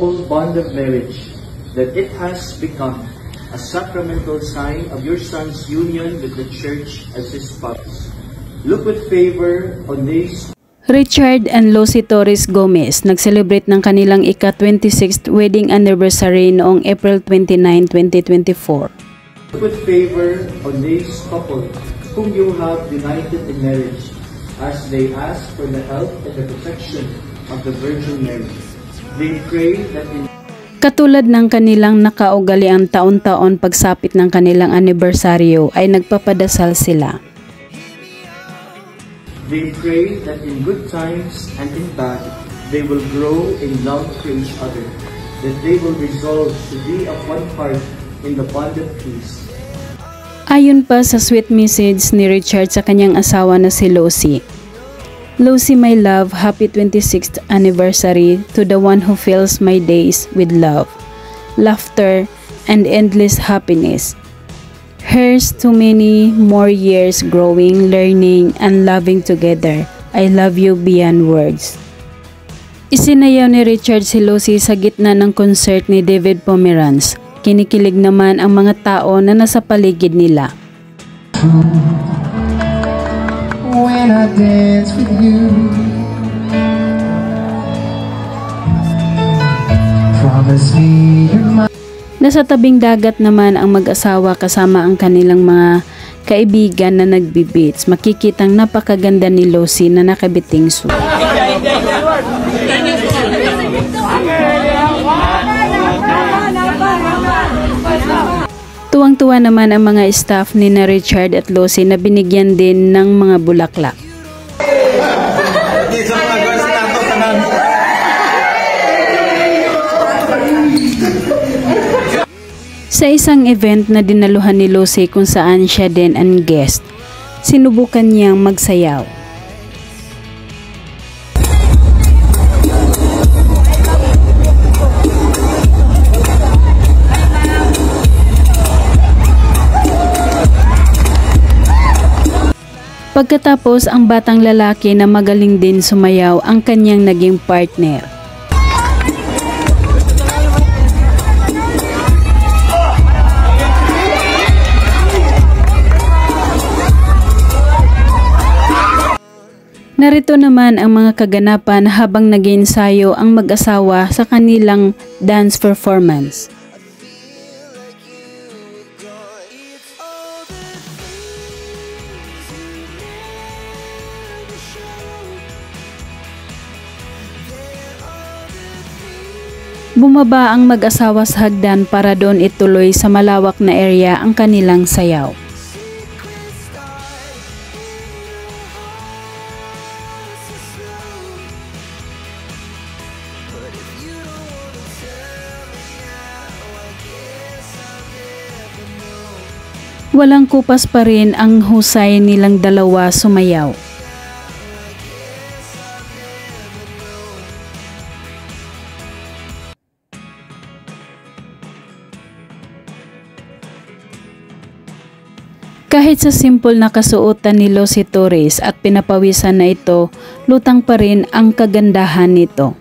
bond of marriage, that it has become a sacramental sign of your son's union with the church as his spouse. Look with favor on these. Richard and Lucy Torres Gomez nag-celebrate ng kanilang ika-26th wedding anniversary noong April 29, 2024. Look with favor on this couple whom you have united in marriage, as they ask for the help and the protection of the Virgin Mary. They pray that Katulad ng kanilang nakaugaliang taon-taon pagsapit ng kanilang anibersaryo ay nagpapadasal sila. They pray that in good times and in bad, they will grow in love for each other, that they will resolve to be of one heart in the bond of peace. Ayon pa sa sweet message ni Richard sa kanyang asawa na si Lucy. Lucy, my love, happy 26th anniversary to the one who fills my days with love, laughter, and endless happiness. Here's to many more years growing, learning, and loving together. I love you beyond words. Isinayaw ni Richard si Lucy sa gitna ng concert ni David Pomeranz. Kinikilig naman ang mga tao na nasa paligid nila. When I dance with you, promise me you're mine. Nasa tabing dagat naman ang mag-asawa kasama ang kanilang mga kaibigan na nagbi-beach. Makikitang napakaganda ni Lucy na nakabiting suit. Tuwang-tuwa naman ang mga staff ni na Richard at Lucy na binigyan din ng mga bulaklak. Sa isang event na dinaluhan ni Lucy kung saan siya din ang guest, sinubukan niyang magsayaw. Pagkatapos, ang batang lalaki na magaling din sumayaw ang kanyang naging partner. Narito naman ang mga kaganapan habang nag-iensayo ang mag-asawa sa kanilang dance performance. Bumaba ang mag-asawa sa hagdan para doon ituloy sa malawak na area ang kanilang sayaw. Walang kupas pa rin ang husay nilang dalawa sumayaw. Kahit sa simple na kasuotan ni Lucy Torres at pinapawisan na ito, lutang pa rin ang kagandahan nito.